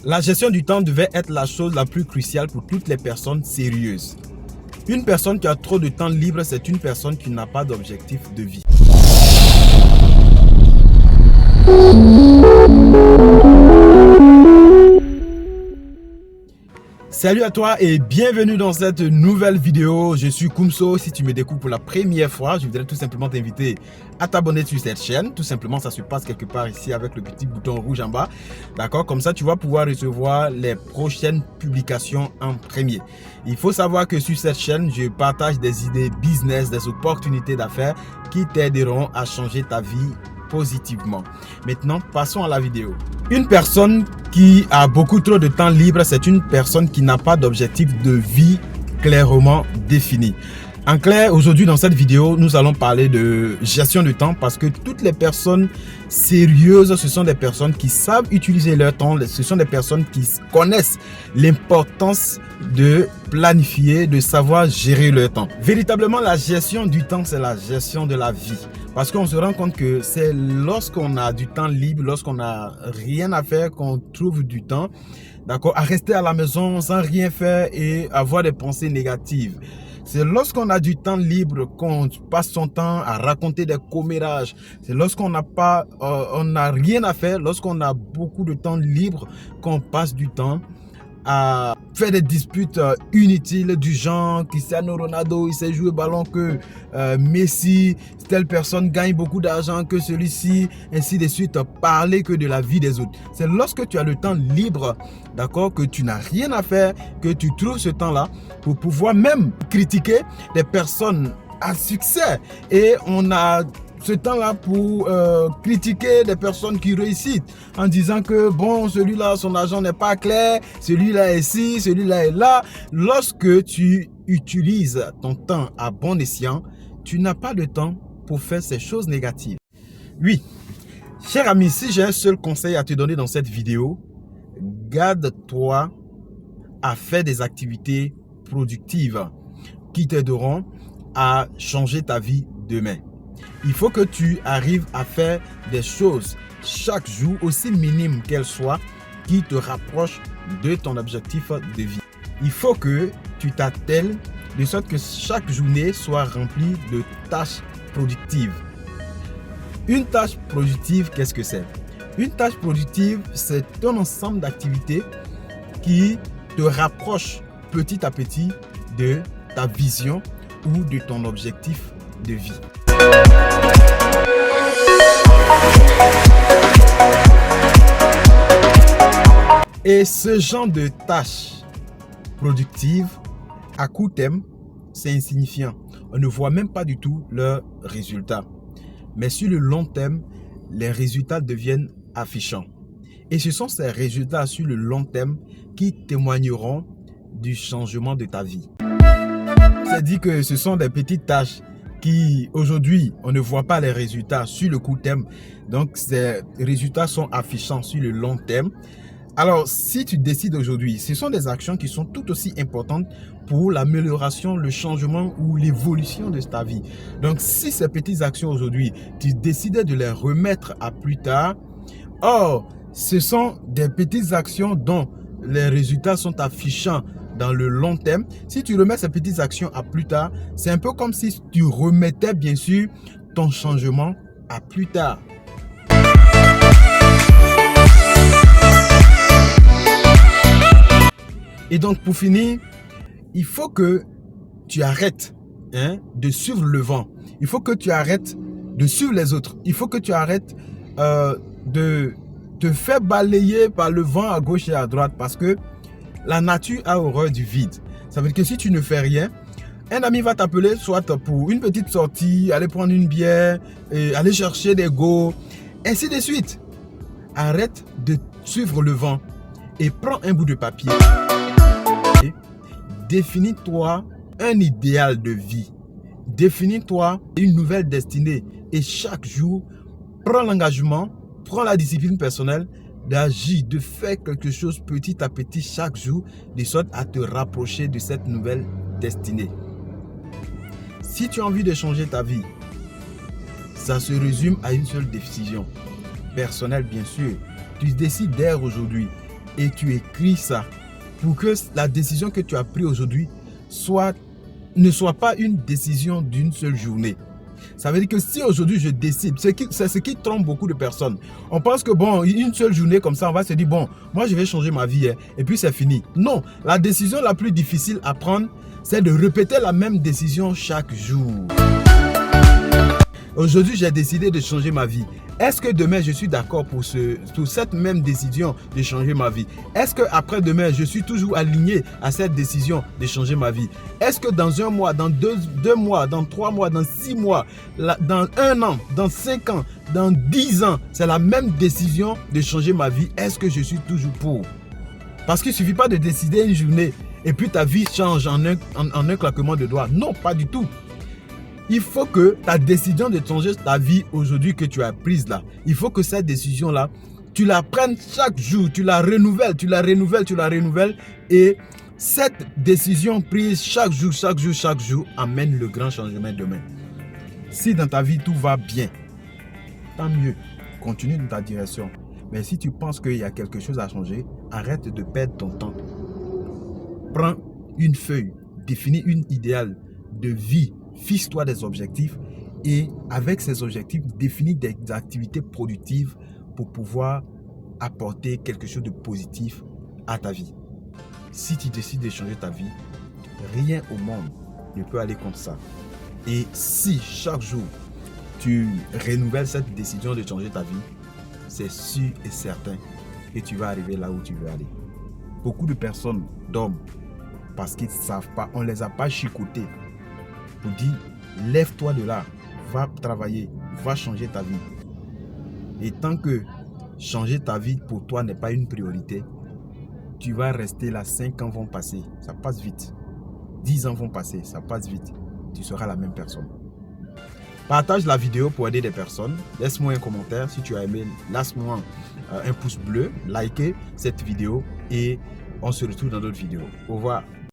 La gestion du temps devait être la chose la plus cruciale pour toutes les personnes sérieuses. Une personne qui a trop de temps libre, c'est une personne qui n'a pas d'objectif de vie. Salut à toi et bienvenue dans cette nouvelle vidéo. Je suis Kumso. Si tu me découvres pour la première fois, je voudrais tout simplement t'inviter à t'abonner sur cette chaîne. Tout simplement, ça se passe quelque part ici avec le petit bouton rouge en bas. D'accord? Comme ça, tu vas pouvoir recevoir les prochaines publications en premier. Il faut savoir que sur cette chaîne, je partage des idées business, des opportunités d'affaires qui t'aideront à changer ta vie positivement. Maintenant, passons à la vidéo. Une personne qui a beaucoup trop de temps libre, c'est une personne qui n'a pas d'objectif de vie clairement défini. En clair, aujourd'hui dans cette vidéo, nous allons parler de gestion de temps parce que toutes les personnes sérieuses, ce sont des personnes qui savent utiliser leur temps, ce sont des personnes qui connaissent l'importance de planifier, de savoir gérer leur temps. Véritablement, la gestion du temps, c'est la gestion de la vie. Parce qu'on se rend compte que c'est lorsqu'on a du temps libre, lorsqu'on n'a rien à faire, qu'on trouve du temps, d'accord, à rester à la maison sans rien faire et avoir des pensées négatives. C'est lorsqu'on a du temps libre qu'on passe son temps à raconter des commérages. C'est lorsqu'on n'a pas, on n'a rien à faire, lorsqu'on a beaucoup de temps libre qu'on passe du temps à faire des disputes inutiles du genre Cristiano Ronaldo, il sait jouer ballon que Messi, telle personne gagne beaucoup d'argent que celui-ci, ainsi de suite, parler que de la vie des autres. C'est lorsque tu as le temps libre, d'accord, que tu n'as rien à faire, que tu trouves ce temps-là pour pouvoir même critiquer des personnes à succès. Et on a ce temps-là pour critiquer des personnes qui réussissent en disant que bon, celui-là, son argent n'est pas clair, celui-là est ci, celui-là est là. Lorsque tu utilises ton temps à bon escient, tu n'as pas de temps pour faire ces choses négatives. Oui, cher ami, si j'ai un seul conseil à te donner dans cette vidéo, garde-toi à faire des activités productives qui t'aideront à changer ta vie demain. Il faut que tu arrives à faire des choses chaque jour, aussi minimes qu'elles soient, qui te rapprochent de ton objectif de vie. Il faut que tu t'attelles de sorte que chaque journée soit remplie de tâches productives. Une tâche productive, qu'est-ce que c'est? Une tâche productive, c'est un ensemble d'activités qui te rapprochent petit à petit de ta vision ou de ton objectif de vie. Et ce genre de tâches productives à court terme, c'est insignifiant. On ne voit même pas du tout leurs résultats. Mais sur le long terme, les résultats deviennent affichants. Et ce sont ces résultats sur le long terme qui témoigneront du changement de ta vie. C'est dit que ce sont des petites tâches qui, aujourd'hui, on ne voit pas les résultats sur le court terme. Donc, ces résultats sont affichants sur le long terme. Alors, si tu décides aujourd'hui, ce sont des actions qui sont tout aussi importantes pour l'amélioration, le changement ou l'évolution de ta vie. Donc, si ces petites actions aujourd'hui, tu décidais de les remettre à plus tard, or, ce sont des petites actions dont les résultats sont affichants dans le long terme. Si tu remets ces petites actions à plus tard, c'est un peu comme si tu remettais bien sûr ton changement à plus tard. Et donc pour finir, il faut que tu arrêtes de suivre le vent. Il faut que tu arrêtes de suivre les autres. Il faut que tu arrêtes de te faire balayer par le vent à gauche et à droite parce que la nature a horreur du vide. Ça veut dire que si tu ne fais rien, un ami va t'appeler soit pour une petite sortie, aller prendre une bière, aller chercher des go, ainsi de suite. Arrête de suivre le vent et prends un bout de papier. Définis-toi un idéal de vie. Définis-toi une nouvelle destinée et chaque jour, prends l'engagement, prends la discipline personnelle d'agir, de faire quelque chose petit à petit chaque jour, de sorte à te rapprocher de cette nouvelle destinée. Si tu as envie de changer ta vie, ça se résume à une seule décision, personnelle bien sûr. Tu décides dès aujourd'hui et tu écris ça pour que la décision que tu as prise aujourd'hui ne soit pas une décision d'une seule journée. Ça veut dire que si aujourd'hui je décide, c'est ce qui trompe beaucoup de personnes. On pense que bon, une seule journée comme ça, on va se dire bon, moi je vais changer ma vie et puis c'est fini. Non, la décision la plus difficile à prendre, c'est de répéter la même décision chaque jour. Aujourd'hui, j'ai décidé de changer ma vie. Est-ce que demain, je suis d'accord pour cette même décision de changer ma vie? Est-ce qu'après demain, je suis toujours aligné à cette décision de changer ma vie? Est-ce que dans un mois, dans deux mois, dans 3 mois, dans 6 mois, dans 1 an, dans 5 ans, dans 10 ans, c'est la même décision de changer ma vie? Est-ce que je suis toujours pour? Parce qu'il ne suffit pas de décider une journée et puis ta vie change en un claquement de doigts. Non, pas du tout. Il faut que ta décision de changer ta vie aujourd'hui que tu as prise là, il faut que cette décision-là, tu la prennes chaque jour, tu la renouvelles, tu la renouvelles, tu la renouvelles. Et cette décision prise chaque jour amène le grand changement demain. Si dans ta vie tout va bien, tant mieux, continue dans ta direction. Mais si tu penses qu'il y a quelque chose à changer, arrête de perdre ton temps. Prends une feuille, définis une idéal de vie. Fixe-toi des objectifs et avec ces objectifs, définis des activités productives pour pouvoir apporter quelque chose de positif à ta vie. Si tu décides de changer ta vie, rien au monde ne peut aller contre ça. Et si chaque jour, tu renouvelles cette décision de changer ta vie, c'est sûr et certain que tu vas arriver là où tu veux aller. Beaucoup de personnes dorment parce qu'ils ne savent pas, on ne les a pas chicotés. Pour dire, lève-toi de là, va travailler, va changer ta vie. Et tant que changer ta vie pour toi n'est pas une priorité, tu vas rester là, 5 ans vont passer, ça passe vite. 10 ans vont passer, ça passe vite. Tu seras la même personne. Partage la vidéo pour aider des personnes. Laisse-moi un commentaire si tu as aimé. Laisse-moi un pouce bleu, likez cette vidéo et on se retrouve dans d'autres vidéos. Au revoir.